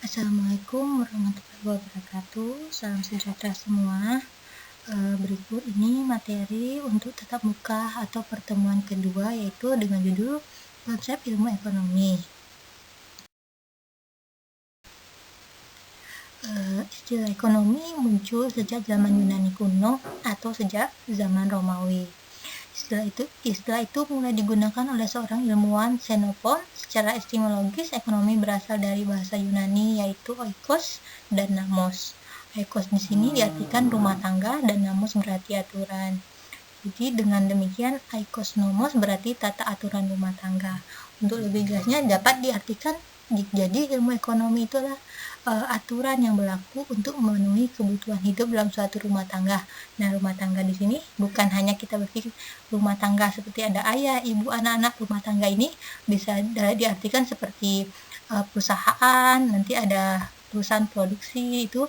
Assalamualaikum warahmatullahi wabarakatuh. Salam sejahtera semua. Berikut ini materi untuk tatap muka atau pertemuan kedua, yaitu dengan judul konsep ilmu ekonomi. Istilah ekonomi muncul sejak zaman Yunani kuno atau sejak zaman Romawi. Istilah itu mulai digunakan oleh seorang ilmuwan Xenophon. Secara etimologis, ekonomi berasal dari bahasa Yunani, yaitu oikos dan namos. Oikos di sini diartikan rumah tangga dan namos berarti aturan. Jadi dengan demikian oikos nomos berarti tata aturan rumah tangga. Untuk lebih jelasnya dapat diartikan jadi ilmu ekonomi itulah aturan yang berlaku untuk memenuhi kebutuhan hidup dalam suatu rumah tangga. Nah, rumah tangga di sini bukan hanya kita berpikir rumah tangga seperti ada ayah, ibu, anak-anak. Rumah tangga ini bisa diartikan seperti perusahaan, nanti ada perusahaan produksi, itu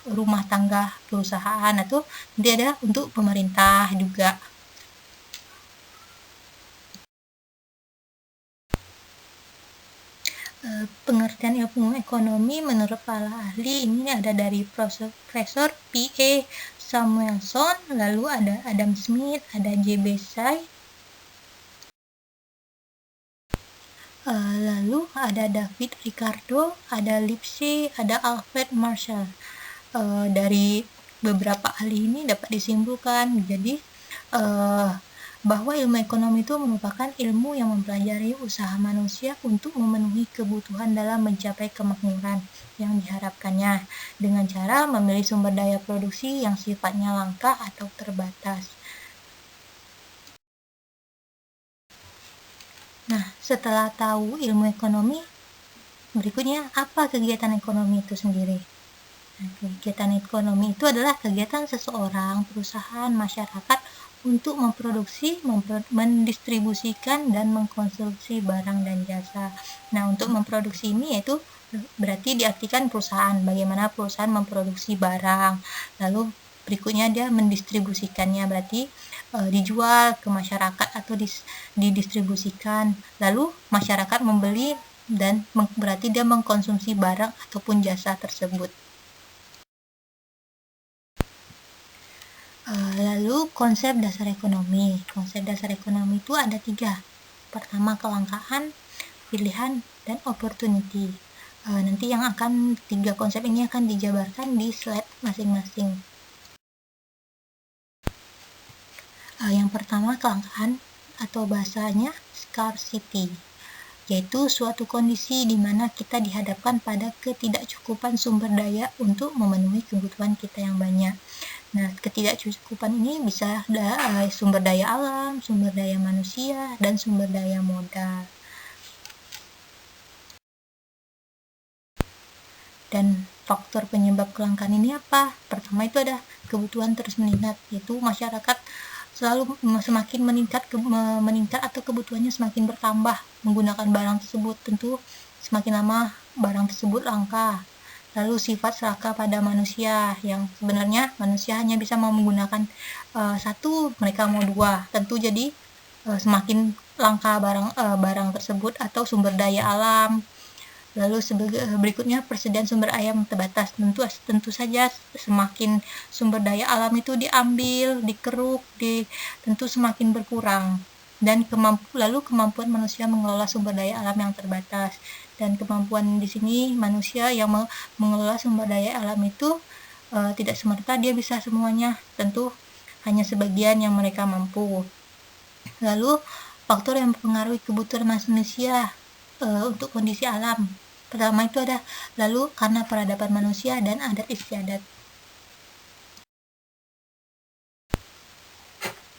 rumah tangga perusahaan, atau nanti ada untuk pemerintah juga. Pengertian ilmu ekonomi menurut para ahli ini ada dari Profesor P.A. Samuelson, lalu ada Adam Smith, ada J.B. Say, lalu ada David Ricardo, ada Lipsy, ada Alfred Marshall. Dari beberapa ahli ini dapat disimpulkan jadi bahwa ilmu ekonomi itu merupakan ilmu yang mempelajari usaha manusia untuk memenuhi kebutuhan dalam mencapai kemakmuran yang diharapkannya dengan cara memilih sumber daya produksi yang sifatnya langka atau terbatas. Nah, setelah tahu ilmu ekonomi, berikutnya apa kegiatan ekonomi itu sendiri? Nah, kegiatan ekonomi itu adalah kegiatan seseorang, perusahaan, masyarakat untuk memproduksi, mendistribusikan, dan mengkonsumsi barang dan jasa. Nah, untuk memproduksi ini yaitu berarti diartikan perusahaan, bagaimana perusahaan memproduksi barang, lalu berikutnya dia mendistribusikannya, berarti dijual ke masyarakat atau didistribusikan, lalu masyarakat membeli dan berarti dia mengkonsumsi barang ataupun jasa tersebut. Lalu konsep dasar ekonomi. Konsep dasar ekonomi itu ada 3. Pertama, kelangkaan, pilihan, dan opportunity. Nanti yang 3 konsep ini akan dijabarkan di slide masing-masing. Yang pertama, kelangkaan atau bahasanya scarcity, yaitu suatu kondisi di mana kita dihadapkan pada ketidakcukupan sumber daya untuk memenuhi kebutuhan kita yang banyak. Nah, ketidakcukupan ini bisa sumber daya alam, sumber daya manusia, dan sumber daya modal. Dan faktor penyebab kelangkaan ini apa? Pertama itu ada kebutuhan terus meningkat, yaitu masyarakat selalu semakin meningkat atau kebutuhannya semakin bertambah menggunakan barang tersebut. Tentu semakin lama barang tersebut langka. Lalu sifat serakah pada manusia, yang sebenarnya manusia hanya bisa menggunakan satu, mereka mau 2. Tentu jadi semakin langka barang tersebut atau sumber daya alam. Lalu berikutnya persediaan sumber daya yang terbatas. Tentu saja semakin sumber daya alam itu diambil, dikeruk, tentu semakin berkurang. Dan lalu kemampuan manusia mengelola sumber daya alam yang terbatas. Dan kemampuan di sini manusia yang mengelola sumber daya alam itu tidak semerta dia bisa semuanya. Tentu hanya sebagian yang mereka mampu. Lalu faktor yang mempengaruhi kebutuhan manusia untuk kondisi alam. Pertama itu ada lalu karena peradaban manusia dan adat istiadat.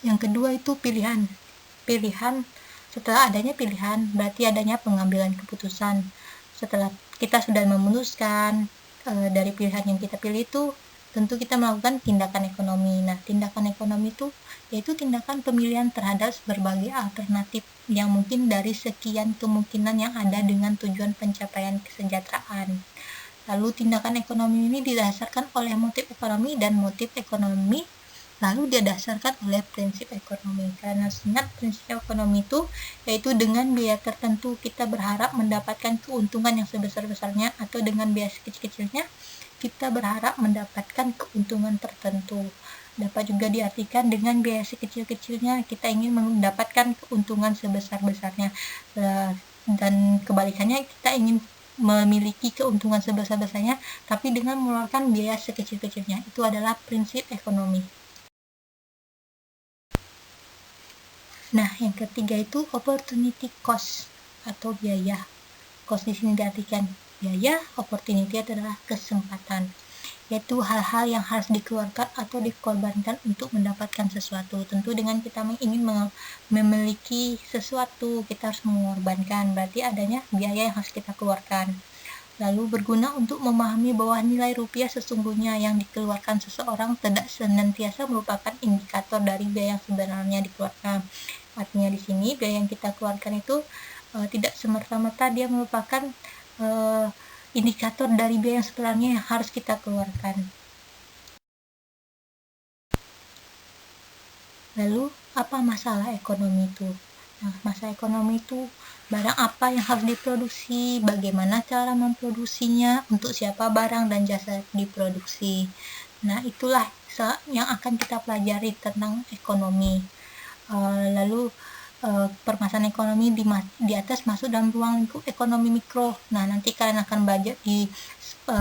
Yang kedua itu pilihan. Setelah adanya pilihan berarti adanya pengambilan keputusan. Setelah kita sudah memutuskan dari pilihan yang kita pilih itu, tentu kita melakukan tindakan ekonomi. Nah, tindakan ekonomi itu yaitu tindakan pemilihan terhadap berbagai alternatif yang mungkin dari sekian kemungkinan yang ada dengan tujuan pencapaian kesejahteraan. Lalu tindakan ekonomi ini didasarkan oleh motif ekonomi dan motif ekonomi lalu didasarkan oleh prinsip ekonomi. Karena ingat prinsip ekonomi itu yaitu dengan biaya tertentu kita berharap mendapatkan keuntungan yang sebesar-besarnya, atau dengan biaya sekecil-kecilnya kita berharap mendapatkan keuntungan tertentu. Dapat juga diartikan dengan biaya sekecil-kecilnya kita ingin mendapatkan keuntungan sebesar-besarnya, dan kebalikannya kita ingin memiliki keuntungan sebesar-besarnya tapi dengan mengeluarkan biaya sekecil-kecilnya. Itu adalah prinsip ekonomi. Nah, yang ketiga itu opportunity cost atau biaya. Cost di sini diartikan biaya, opportunity adalah kesempatan, yaitu hal-hal yang harus dikeluarkan atau dikorbankan untuk mendapatkan sesuatu. Tentu dengan kita ingin memiliki sesuatu, kita harus mengorbankan, berarti adanya biaya yang harus kita keluarkan. Lalu berguna untuk memahami bahwa nilai rupiah sesungguhnya yang dikeluarkan seseorang tidak senantiasa merupakan indikator dari biaya yang sebenarnya dikeluarkan. Artinya di sini biaya yang kita keluarkan itu tidak semerta-merta dia merupakan indikator dari biaya yang sebenarnya yang harus kita keluarkan. Lalu apa masalah ekonomi itu? Nah, masalah ekonomi itu barang apa yang harus diproduksi, bagaimana cara memproduksinya, untuk siapa barang dan jasa diproduksi. Nah, itulah yang akan kita pelajari tentang ekonomi. Lalu permasalahan ekonomi di atas masuk dalam ruang lingkup ekonomi mikro. Nah, nanti kalian akan belajar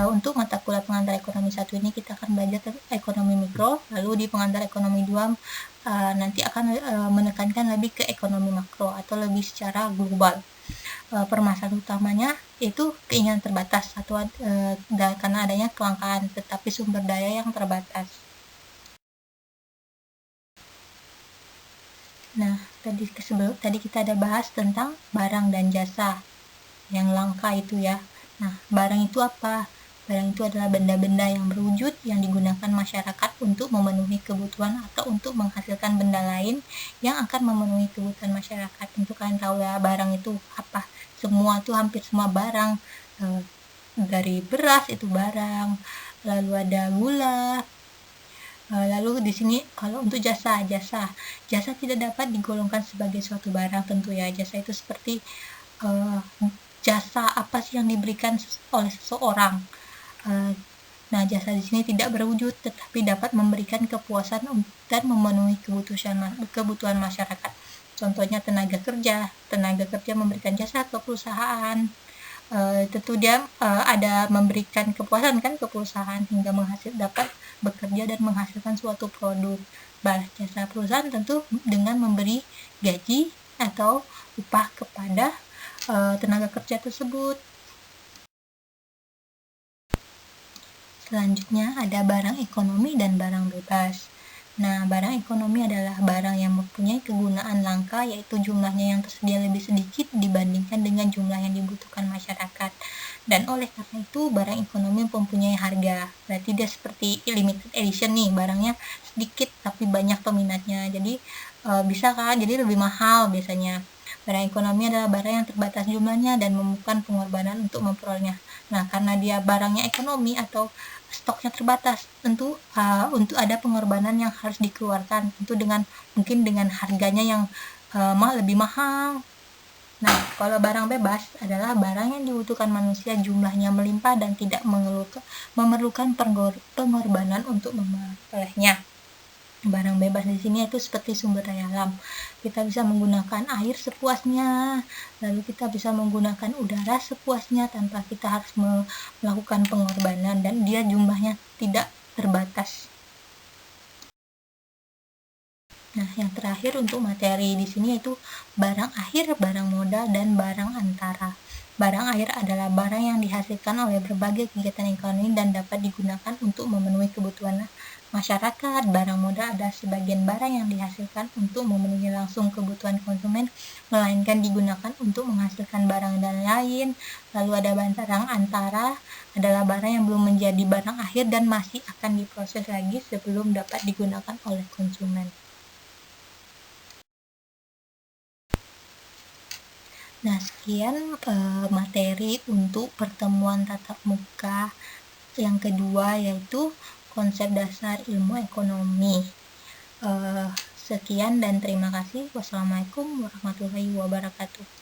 untuk mata kuliah pengantar ekonomi 1 ini kita akan belajar ekonomi mikro, lalu di pengantar ekonomi 2 nanti akan menekankan lebih ke ekonomi makro atau lebih secara global. Permasalahan utamanya yaitu keinginan terbatas atau karena adanya kelangkaan tetapi sumber daya yang terbatas. Nah, tadi kita ada bahas tentang barang dan jasa yang langka itu ya. Nah, barang itu apa? Barang itu adalah benda-benda yang berwujud yang digunakan masyarakat untuk memenuhi kebutuhan atau untuk menghasilkan benda lain yang akan memenuhi kebutuhan masyarakat. Tentu kalian tahu ya barang itu apa? Hampir semua barang, dari beras itu barang, lalu ada gula. Lalu di sini kalau untuk jasa tidak dapat digolongkan sebagai suatu barang tentu ya. Jasa itu seperti jasa apa sih yang diberikan oleh seseorang. Nah, jasa di sini tidak berwujud tetapi dapat memberikan kepuasan dan memenuhi kebutuhan masyarakat. Contohnya tenaga kerja memberikan jasa ke perusahaan. Tentu dia ada memberikan kepuasan kan ke perusahaan hingga dapat bekerja dan menghasilkan suatu produk. Jasa perusahaan tentu dengan memberi gaji atau upah kepada tenaga kerja tersebut. Selanjutnya ada barang ekonomi dan barang bebas. Nah, barang ekonomi adalah barang yang mempunyai kegunaan langka, yaitu jumlahnya yang tersedia lebih sedikit dibandingkan dengan jumlah yang dibutuhkan masyarakat. Dan oleh karena itu, barang ekonomi mempunyai harga. Berarti dia seperti limited edition nih, barangnya sedikit tapi banyak peminatnya. Jadi bisa kan, jadi lebih mahal biasanya. Barang ekonomi adalah barang yang terbatas jumlahnya dan memerlukan pengorbanan untuk memperolehnya. Nah, karena dia barangnya ekonomi atau stoknya terbatas, tentu untuk ada pengorbanan yang harus dikeluarkan, tentu mungkin dengan harganya yang lebih mahal. Nah, kalau barang bebas adalah barang yang dibutuhkan manusia jumlahnya melimpah dan tidak memerlukan pengorbanan untuk memperolehnya. Barang bebas di sini itu seperti sumber daya alam. Kita bisa menggunakan air sepuasnya, lalu kita bisa menggunakan udara sepuasnya tanpa kita harus melakukan pengorbanan, dan dia jumlahnya tidak terbatas. Nah, yang terakhir untuk materi di sini yaitu barang akhir, barang modal, dan barang antara. Barang akhir adalah barang yang dihasilkan oleh berbagai kegiatan ekonomi dan dapat digunakan untuk memenuhi kebutuhan masyarakat. Barang modal adalah sebagian barang yang dihasilkan untuk memenuhi langsung kebutuhan konsumen, melainkan digunakan untuk menghasilkan barang dan lain. Lalu ada barang antara, adalah barang yang belum menjadi barang akhir dan masih akan diproses lagi sebelum dapat digunakan oleh konsumen. Nah, sekian materi untuk pertemuan tatap muka yang kedua, yaitu konsep dasar ilmu ekonomi. Sekian dan terima kasih. Wassalamualaikum warahmatullahi wabarakatuh.